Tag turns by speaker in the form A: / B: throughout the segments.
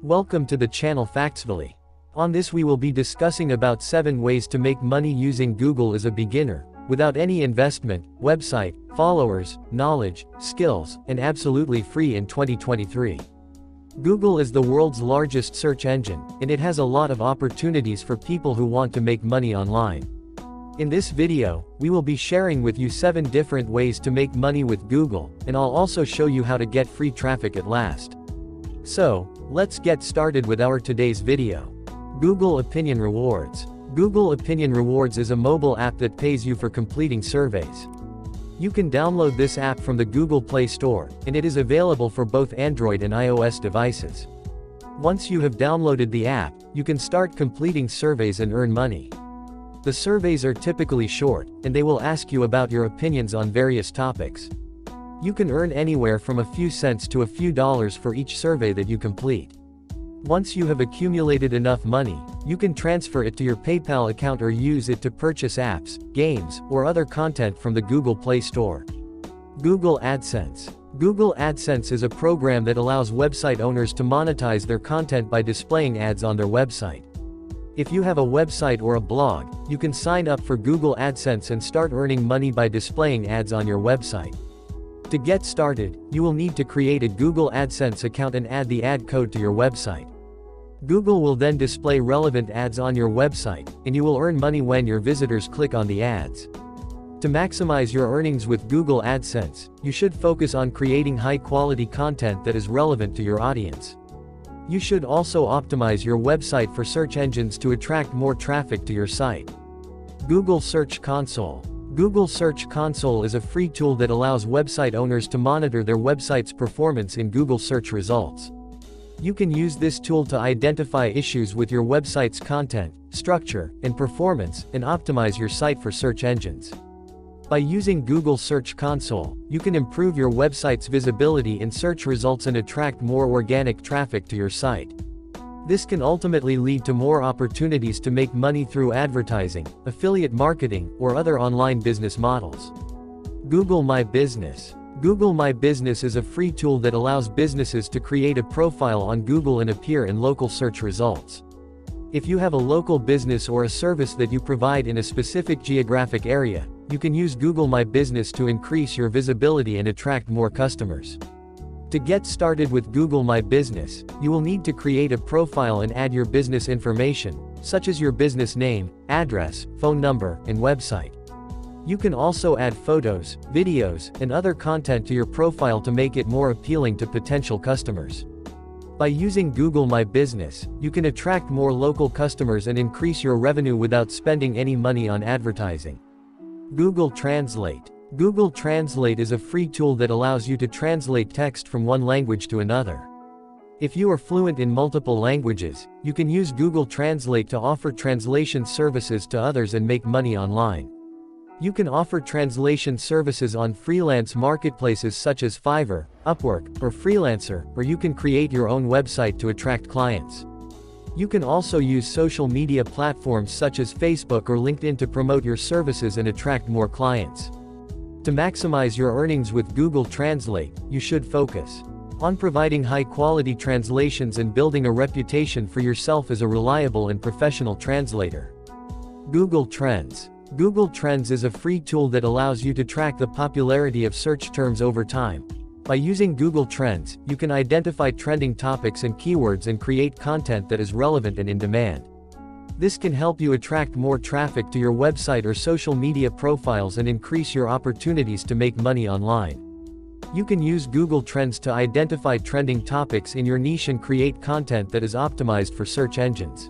A: Welcome to the channel FactsVilli. On this we will be discussing about 7 ways to make money using Google as a beginner, without any investment, website, followers, knowledge, skills, and absolutely free in 2023. Google is the world's largest search engine, and it has a lot of opportunities for people who want to make money online. In this video, we will be sharing with you 7 different ways to make money with Google, and I'll also show you how to get free traffic at last. So, let's get started with our today's video. Google Opinion Rewards. Google Opinion Rewards is a mobile app that pays you for completing surveys. You can download this app from the Google Play Store, and it is available for both Android and iOS devices. Once you have downloaded the app, you can start completing surveys and earn money. The surveys are typically short, and they will ask you about your opinions on various topics. You can earn anywhere from a few cents to a few dollars for each survey that you complete. Once you have accumulated enough money, you can transfer it to your PayPal account or use it to purchase apps, games, or other content from the Google Play Store. Google AdSense. Google AdSense is a program that allows website owners to monetize their content by displaying ads on their website. If you have a website or a blog, you can sign up for Google AdSense and start earning money by displaying ads on your website. To get started, you will need to create a Google AdSense account and add the ad code to your website. Google will then display relevant ads on your website, and you will earn money when your visitors click on the ads. To maximize your earnings with Google AdSense, you should focus on creating high-quality content that is relevant to your audience. You should also optimize your website for search engines to attract more traffic to your site. Google Search Console. Google Search Console is a free tool that allows website owners to monitor their website's performance in Google search results. You can use this tool to identify issues with your website's content, structure, and performance, and optimize your site for search engines. By using Google Search Console, you can improve your website's visibility in search results and attract more organic traffic to your site. This can ultimately lead to more opportunities to make money through advertising, affiliate marketing, or other online business models. Google My Business. Google My Business is a free tool that allows businesses to create a profile on Google and appear in local search results. If you have a local business or a service that you provide in a specific geographic area, you can use Google My Business to increase your visibility and attract more customers. To get started with Google My Business, you will need to create a profile and add your business information, such as your business name, address, phone number, and website. You can also add photos, videos, and other content to your profile to make it more appealing to potential customers. By using Google My Business, you can attract more local customers and increase your revenue without spending any money on advertising. Google Translate. Google Translate is a free tool that allows you to translate text from one language to another. If you are fluent in multiple languages, you can use Google Translate to offer translation services to others and make money online. You can offer translation services on freelance marketplaces such as Fiverr, Upwork, or Freelancer, or you can create your own website to attract clients. You can also use social media platforms such as Facebook or LinkedIn to promote your services and attract more clients. To maximize your earnings with Google Translate, you should focus on providing high-quality translations and building a reputation for yourself as a reliable and professional translator. Google Trends. Google Trends is a free tool that allows you to track the popularity of search terms over time. By using Google Trends, you can identify trending topics and keywords and create content that is relevant and in demand. This can help you attract more traffic to your website or social media profiles and increase your opportunities to make money online. You can use Google Trends to identify trending topics in your niche and create content that is optimized for search engines.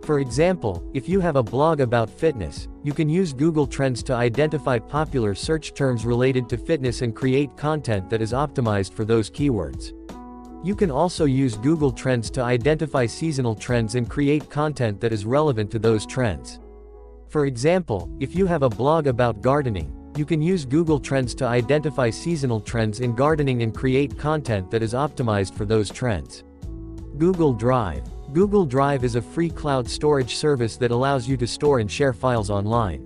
A: For example, if you have a blog about fitness, you can use Google Trends to identify popular search terms related to fitness and create content that is optimized for those keywords. You can also use Google Trends to identify seasonal trends and create content that is relevant to those trends. For example, if you have a blog about gardening, you can use Google Trends to identify seasonal trends in gardening and create content that is optimized for those trends. Google Drive. Google Drive is a free cloud storage service that allows you to store and share files online.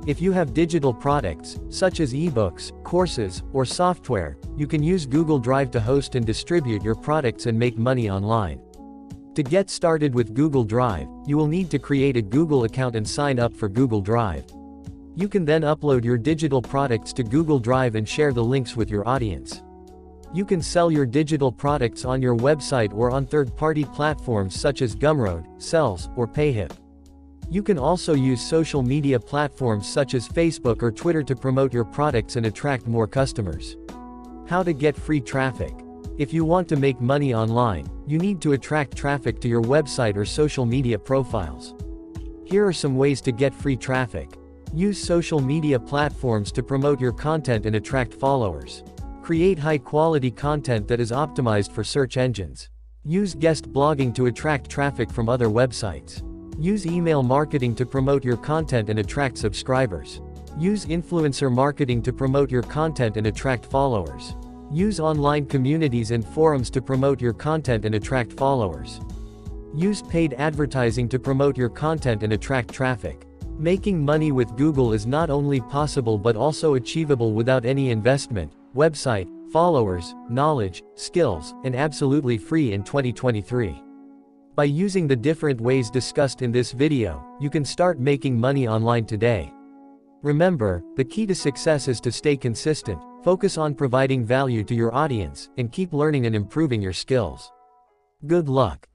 A: If you have digital products, such as ebooks, courses, or software, you can use Google Drive to host and distribute your products and make money online. To get started with Google Drive, you will need to create a Google account and sign up for Google Drive. You can then upload your digital products to Google Drive and share the links with your audience. You can sell your digital products on your website or on third-party platforms such as Gumroad, Sells, or Payhip. You can also use social media platforms such as Facebook or Twitter to promote your products and attract more customers. How to get free traffic. If you want to make money online, you need to attract traffic to your website or social media profiles. Here are some ways to get free traffic. Use social media platforms to promote your content and attract followers. Create high-quality content that is optimized for search engines. Use guest blogging to attract traffic from other websites. Use email marketing to promote your content and attract subscribers. Use influencer marketing to promote your content and attract followers. Use online communities and forums to promote your content and attract followers. Use paid advertising to promote your content and attract traffic. Making money with Google is not only possible but also achievable without any investment, website, followers, knowledge, skills, and absolutely free in 2023. By using the different ways discussed in this video, you can start making money online today. Remember, the key to success is to stay consistent, focus on providing value to your audience, and keep learning and improving your skills. Good luck.